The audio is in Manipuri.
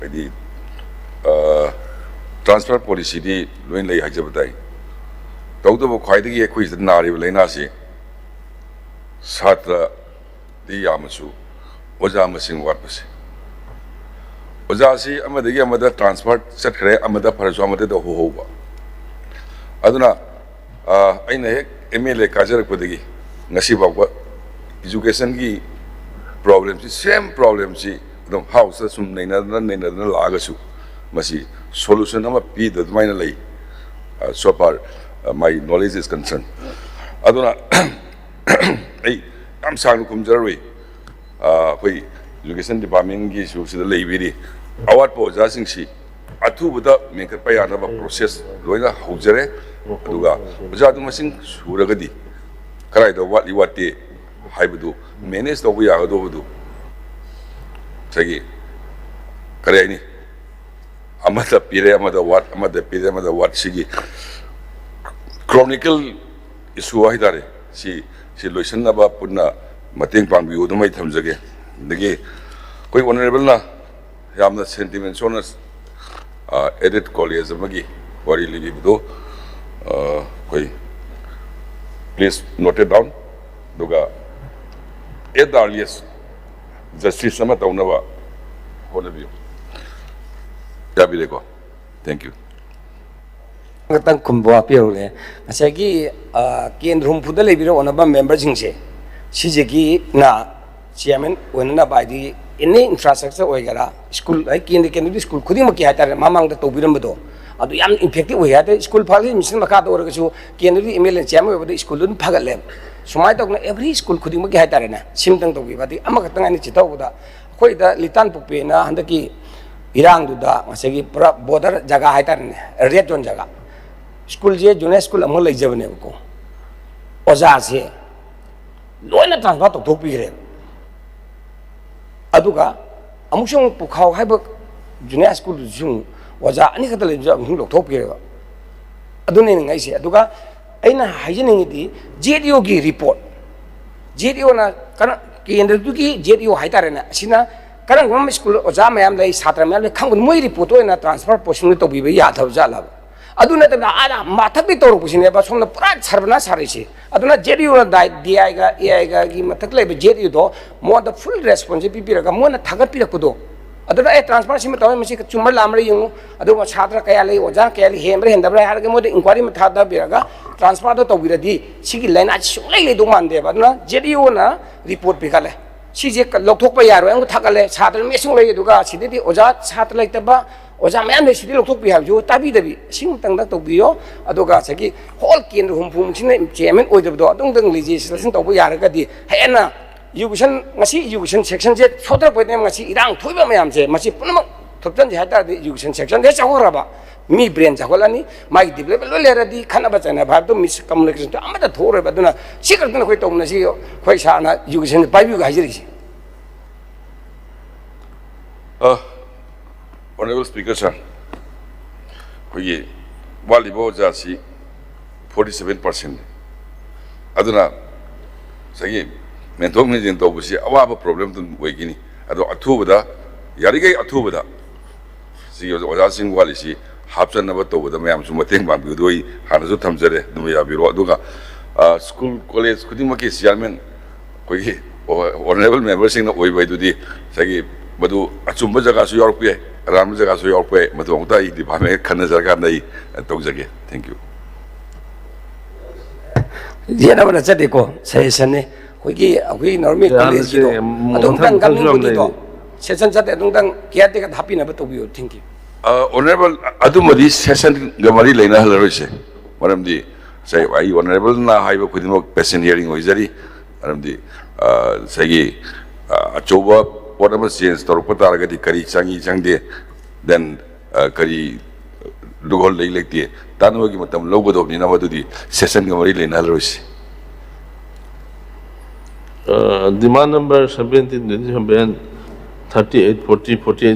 ꯍꯥꯏꯗꯤ ꯇ꯭ꯔꯥꯟꯁꯐꯔ ꯄꯣꯂꯤꯁꯤꯗꯤ ꯂꯣꯏ ꯂꯩ ꯍꯥꯏꯖꯕ ꯇꯥꯏ ꯇꯧꯗꯕ ꯈ꯭ꯋꯥꯏꯗꯒꯤ ꯑꯩꯈꯣꯏꯁꯤꯗ ꯅꯥꯔꯤꯕ ꯂꯩꯅꯥꯁꯤ ꯁꯥꯇ꯭ꯔꯗꯤ ꯌꯥꯝꯃꯁꯨ ꯑꯣꯖꯥ ꯃꯁꯤꯡ ꯋꯥꯠꯄꯁꯦ ꯑꯣꯖꯥꯁꯤ ꯑꯃꯗꯒꯤ ꯑꯃꯗ ꯇ꯭ꯔꯥꯟꯁꯐꯔ ꯆꯠꯈ꯭ꯔꯦ ꯑꯃꯗ ꯐꯔꯁꯨ ꯑꯃꯗ ꯍꯧꯍꯧꯕ ꯑꯗꯨꯅ ꯑꯩꯅ ꯍꯦꯛ MLA ꯀꯥꯖꯔꯛꯄꯗꯒꯤ ꯉꯁꯤ ꯐꯥꯎꯕ ꯏꯖꯨꯀꯦꯁꯟꯒꯤ ꯄ꯭ꯔꯣꯕ꯭ꯂꯦꯝꯁꯤ ꯁꯦꯝ ꯄ꯭ꯔꯣꯕ꯭ꯂꯦꯝꯁꯤ ꯑꯗꯨꯝ ꯍꯥꯎꯁꯇ ꯁꯨꯝ ꯅꯩꯅꯗꯅ ꯂꯥꯛꯑꯒꯁꯨ ꯃꯁꯤ ꯁꯣꯂꯨꯁꯟ ꯑꯃ ꯄꯤꯗ ꯑꯗꯨꯃꯥꯏꯅ ꯂꯩ so far my knowledge is concerned aduna ai yam sang kumjaroi koi education department gi su sida leibiri awat po ja sing si athubuda mengkat pa yana ba process loina hojare aduga oja du masing suragadi karai da watli wate haibudu manage do ya do budu sagi kare ni amada pire amada wat sigi chronicle issue haidare si loisan na ba punna mateng pangbiu dumai thamjage dagi koi honorable na yamna sentiment sona edit college amagi wari libi do koi please note it down duga at the earliest justice sama taunaba honabiu Dabireko. Thank you. Ngatang kumbawa piole. Masagi kendrum puda lebiro onaba member jingse. Sijegi na chairman wenna baidi ini infrastructure oigara school ai kendi school khudi maki hatare mamang da tobiram bado. Adu yam effective oya de school phali mission maka do orgasu kendi MLA chairman bado school dun phagalle. Sumai tok na every school khudi maki hatare na simtang tobi badi amakatang ani chitau buda. Khoi da litan pukpe na handaki irang duda masagi pura border jaga haitarne red zone jaga school je junior school amol lei jabne ko oza se loina transfer to thopi gre aduga amusung pukhau haiba junior school jung oza ani khata lei jab hing lok thopi gre adune ngai se aduga aina haijening di JDO gi report JDO na kana kendra du gi JDO haitarne sina karang gom school oja mayam lai satra mayam lai khang moi report oina transfer posting to bi ya thaw jala aduna ta ara mathak bi tor pusine ba somna pura sarvana sarisi aduna JDU na DI ga AI ga gi mathak lai JDU do mo the full responsibility raga mo na thagat pi rakudo aduna e transfer sim taw misi chumar lamre yungu adu satra kaya lai oja kaya lai hemre hendabra har ga mo de inquiry ma thada bi raga transfer do to bi radi sigi line a sulai le do mande ba na JDU na report bi kale 시제 lokthokpa yaro ang thakale chhatra mesing lei duga sididi oja chhatra laitaba oja mayam le sididi lokthokpi habju tabi dabi sing tangda tobiyo aduga sagi hol kendra humphum sine chairman oidabdo adungdang legislation tobu yaraga di hena education ngasi education section je chodrak poinem ngasi irang thoiba mayam je masi punamak thopjan je hata education section de chawraba mi brain chawalani mai develop lo leradi khana bachana bharto miscommunication to amada thore baduna sikarduna khoi tomna si khoi sana education paibu ga hajiri Honorable Speaker sir khoi walibo jasi 47% aduna sagi menthong ni jin to busi awaba problem tu wegini ado athubada yarigai athubada si oja sing walisi hapsan na to da mayam su mateng ba bi doi hana su thamjare dum ya biro aduga school college khuding maki chairman koi honorable member sing na oi bai du di sagi badu achumba jaga su york pe ram jaga su york pe matu ta I department khana jaga nai tok jage thank you jena bana chate ko session ne koi normal college do adung tang gaming ko do session chate adung tang kya te ka thapi na ba to bi thank you honorable adumadi session gamari leina halaroise maramdi say ai honorable na haiba khudimo patient hearing hoizari maramdi sagi achoba whatever change tor patara gadi kari changi changde then kari dugol lei lekte tanwa gi matam logodo ni na wadudi session gamari leina halaroise demand number 17 38 40 48